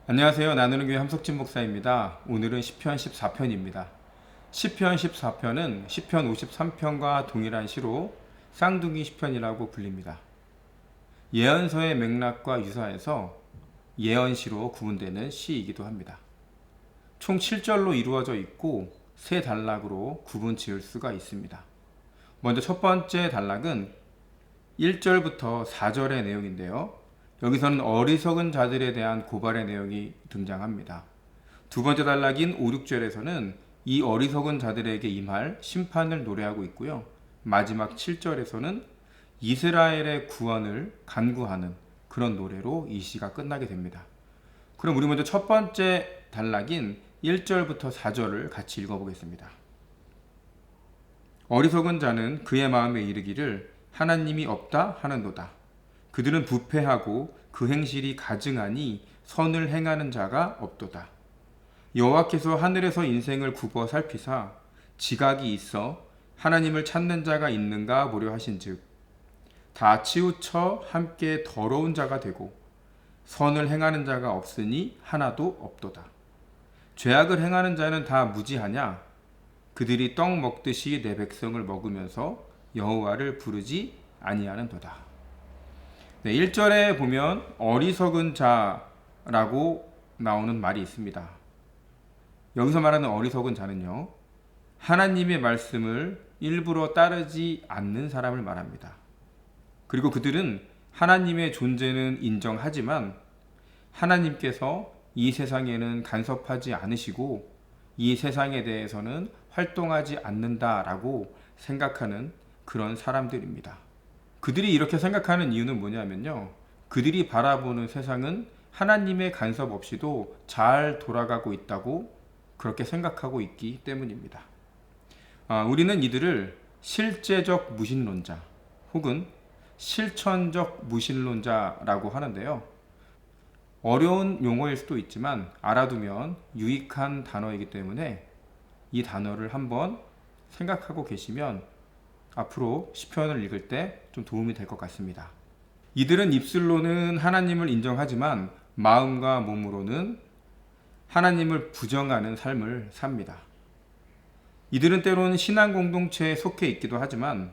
안녕하세요. 나누는 교회 함석진 목사입니다. 오늘은 시편 14편입니다. 시편 14편은 시편 53편과 동일한 시로 쌍둥이 시편이라고 불립니다. 예언서의 맥락과 유사해서 예언시로 구분되는 시이기도 합니다. 총 7절로 이루어져 있고 세 단락으로 구분 지을 수가 있습니다. 먼저 첫 번째 단락은 1절부터 4절의 내용인데요. 여기서는 어리석은 자들에 대한 고발의 내용이 등장합니다. 두 번째 단락인 5, 6절에서는 이 어리석은 자들에게 임할 심판을 노래하고 있고요. 마지막 7절에서는 이스라엘의 구원을 간구하는 그런 노래로 이 시가 끝나게 됩니다. 그럼 우리 먼저 첫 번째 단락인 1절부터 4절을 같이 읽어보겠습니다. 어리석은 자는 그의 마음에 이르기를 하나님이 없다 하는도다. 그들은 부패하고 그 행실이 가증하니 선을 행하는 자가 없도다. 여호와께서 하늘에서 인생을 굽어 살피사 지각이 있어 하나님을 찾는 자가 있는가 보려 하신즉 다 치우쳐 함께 더러운 자가 되고 선을 행하는 자가 없으니 하나도 없도다. 죄악을 행하는 자는 다 무지하냐? 그들이 떡 먹듯이 내 백성을 먹으면서 여호와를 부르지 아니하는도다. 네, 1절에 보면 어리석은 자라고 나오는 말이 있습니다. 여기서 말하는 어리석은 자는요, 하나님의 말씀을 일부러 따르지 않는 사람을 말합니다. 그리고 그들은 하나님의 존재는 인정하지만 하나님께서 이 세상에는 간섭하지 않으시고 이 세상에 대해서는 활동하지 않는다라고 생각하는 그런 사람들입니다. 그들이 이렇게 생각하는 이유는 뭐냐면요. 그들이 바라보는 세상은 하나님의 간섭 없이도 잘 돌아가고 있다고 그렇게 생각하고 있기 때문입니다. 우리는 이들을 실제적 무신론자 혹은 실천적 무신론자라고 하는데요. 어려운 용어일 수도 있지만 알아두면 유익한 단어이기 때문에 이 단어를 한번 생각하고 계시면 앞으로 시편을 읽을 때 좀 도움이 될 것 같습니다. 이들은 입술로는 하나님을 인정하지만 마음과 몸으로는 하나님을 부정하는 삶을 삽니다. 이들은 때로는 신앙 공동체에 속해 있기도 하지만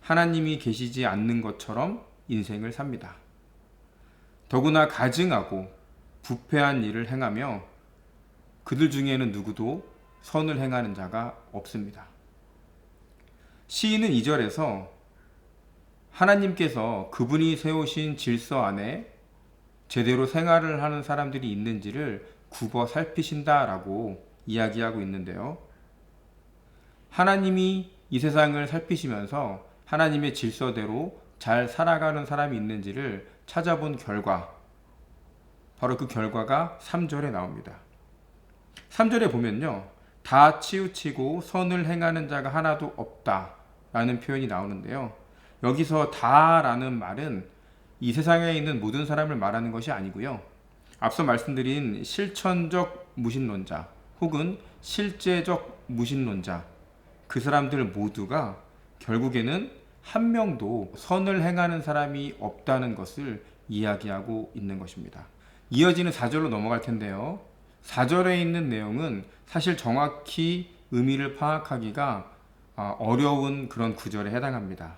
하나님이 계시지 않는 것처럼 인생을 삽니다. 더구나 가증하고 부패한 일을 행하며 그들 중에는 누구도 선을 행하는 자가 없습니다. 시인은 2절에서 하나님께서 그분이 세우신 질서 안에 제대로 생활을 하는 사람들이 있는지를 굽어 살피신다라고 이야기하고 있는데요. 하나님이 이 세상을 살피시면서 하나님의 질서대로 잘 살아가는 사람이 있는지를 찾아본 결과, 바로 그 결과가 3절에 나옵니다. 3절에 보면요. 다 치우치고 선을 행하는 자가 하나도 없다 라는 표현이 나오는데요. 여기서 다라는 말은 이 세상에 있는 모든 사람을 말하는 것이 아니고요. 앞서 말씀드린 실천적 무신론자 혹은 실제적 무신론자, 그 사람들 모두가 결국에는 한 명도 선을 행하는 사람이 없다는 것을 이야기하고 있는 것입니다. 이어지는 4절로 넘어갈 텐데요. 4절에 있는 내용은 사실 정확히 의미를 파악하기가 어려운 그런 구절에 해당합니다.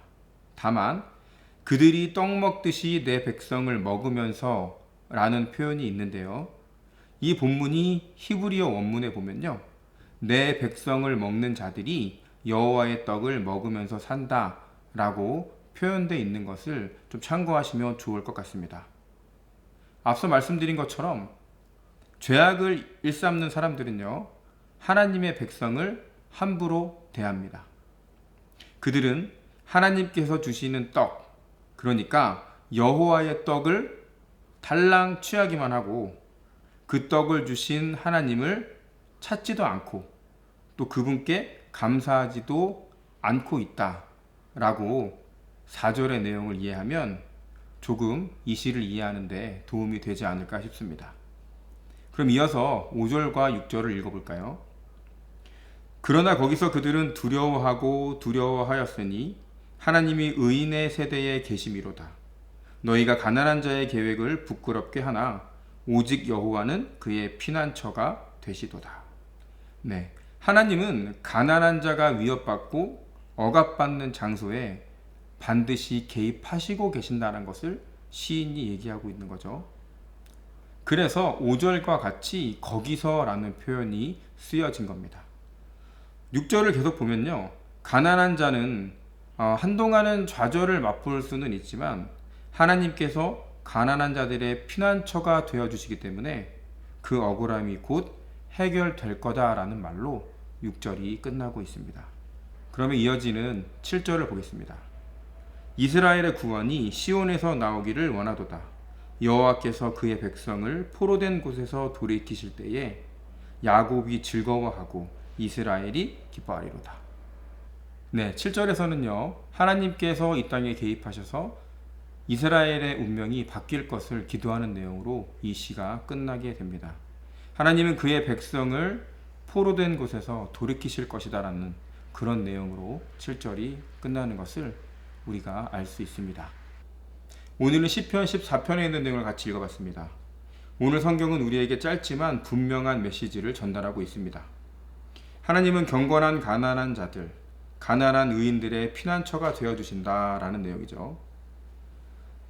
다만 그들이 떡 먹듯이 내 백성을 먹으면서 라는 표현이 있는데요. 이 본문이 히브리어 원문에 보면요. 내 백성을 먹는 자들이 여호와의 떡을 먹으면서 산다 라고 표현되어 있는 것을 좀 참고하시면 좋을 것 같습니다. 앞서 말씀드린 것처럼 죄악을 일삼는 사람들은요, 하나님의 백성을 함부로 대합니다. 그들은 하나님께서 주시는 떡, 그러니까 여호와의 떡을 달랑 취하기만 하고 그 떡을 주신 하나님을 찾지도 않고 또 그분께 감사하지도 않고 있다라고 4절의 내용을 이해하면 조금 이 시를 이해하는 데 도움이 되지 않을까 싶습니다. 그럼 이어서 5절과 6절을 읽어볼까요? 그러나 거기서 그들은 두려워하고 두려워하였으니 하나님이 의인의 세대에 계심이로다. 너희가 가난한 자의 계획을 부끄럽게 하나 오직 여호와는 그의 피난처가 되시도다. 네, 하나님은 가난한 자가 위협받고 억압받는 장소에 반드시 개입하시고 계신다는 것을 시인이 얘기하고 있는 거죠. 그래서 5절과 같이 거기서라는 표현이 쓰여진 겁니다. 6절을 계속 보면요, 가난한 자는 한동안은 좌절을 맛볼 수는 있지만 하나님께서 가난한 자들의 피난처가 되어주시기 때문에 그 억울함이 곧 해결될 거다라는 말로 6절이 끝나고 있습니다. 그러면 이어지는 7절을 보겠습니다. 이스라엘의 구원이 시온에서 나오기를 원하도다. 여호와께서 그의 백성을 포로된 곳에서 돌이키실 때에 야곱이 즐거워하고 이스라엘이 기뻐하리로다. 네, 7절에서는요, 하나님께서 이 땅에 개입하셔서 이스라엘의 운명이 바뀔 것을 기도하는 내용으로 이 시가 끝나게 됩니다. 하나님은 그의 백성을 포로된 곳에서 돌이키실 것이다라는 그런 내용으로 7절이 끝나는 것을 우리가 알 수 있습니다. 오늘은 시편 14편에 있는 내용을 같이 읽어봤습니다. 오늘 성경은 우리에게 짧지만 분명한 메시지를 전달하고 있습니다. 하나님은 경건한 가난한 자들, 가난한 의인들의 피난처가 되어주신다라는 내용이죠.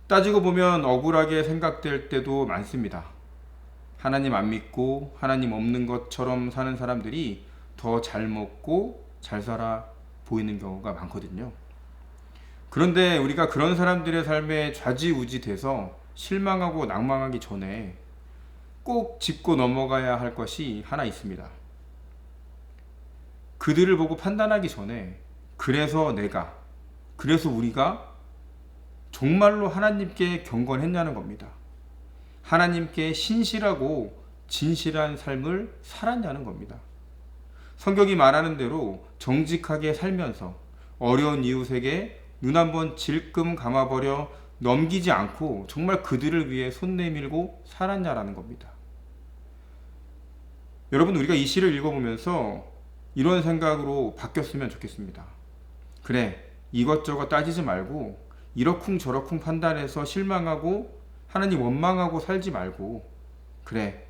따지고 보면 억울하게 생각될 때도 많습니다. 하나님 안 믿고 하나님 없는 것처럼 사는 사람들이 더 잘 먹고 잘 살아 보이는 경우가 많거든요. 그런데 우리가 그런 사람들의 삶에 좌지우지 돼서 실망하고 낭망하기 전에 꼭 짚고 넘어가야 할 것이 하나 있습니다. 그들을 보고 판단하기 전에 그래서 우리가 정말로 하나님께 경건했냐는 겁니다. 하나님께 신실하고 진실한 삶을 살았냐는 겁니다. 성경이 말하는 대로 정직하게 살면서 어려운 이웃에게 눈 한번 질끔 감아버려 넘기지 않고 정말 그들을 위해 손 내밀고 살았냐라는 겁니다. 여러분, 우리가 이 시를 읽어보면서 이런 생각으로 바뀌었으면 좋겠습니다. 그래, 이것저것 따지지 말고 이러쿵저러쿵 판단해서 실망하고 하나님 원망하고 살지 말고, 그래,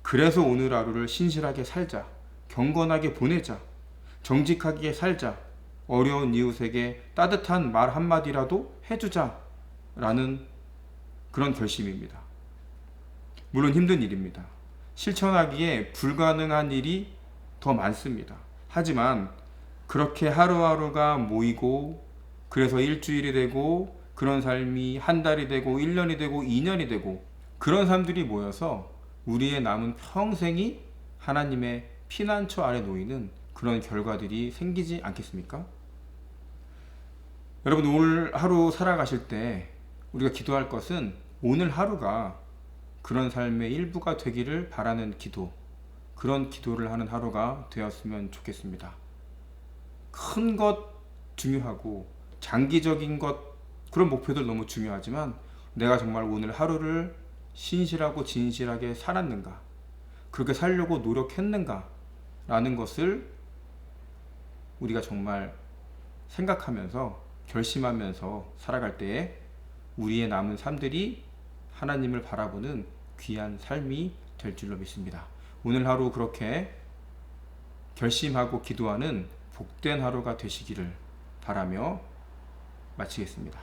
그래서 오늘 하루를 신실하게 살자, 경건하게 보내자, 정직하게 살자, 어려운 이웃에게 따뜻한 말 한마디라도 해주자 라는 그런 결심입니다. 물론 힘든 일입니다. 실천하기에 불가능한 일이 더 많습니다. 하지만 그렇게 하루하루가 모이고 그래서 일주일이 되고 그런 삶이 한 달이 되고 1년이 되고 2년이 되고 그런 사람들이 모여서 우리의 남은 평생이 하나님의 피난처 아래 놓이는 그런 결과들이 생기지 않겠습니까? 여러분, 오늘 하루 살아가실 때 우리가 기도할 것은 오늘 하루가 그런 삶의 일부가 되기를 바라는 기도, 그런 기도를 하는 하루가 되었으면 좋겠습니다. 큰 것 중요하고 장기적인 것, 그런 목표들 너무 중요하지만 내가 정말 오늘 하루를 신실하고 진실하게 살았는가, 그렇게 살려고 노력했는가 라는 것을 우리가 정말 생각하면서 결심하면서 살아갈 때에 우리의 남은 삶들이 하나님을 바라보는 귀한 삶이 될 줄로 믿습니다. 오늘 하루 그렇게 결심하고 기도하는 복된 하루가 되시기를 바라며 마치겠습니다.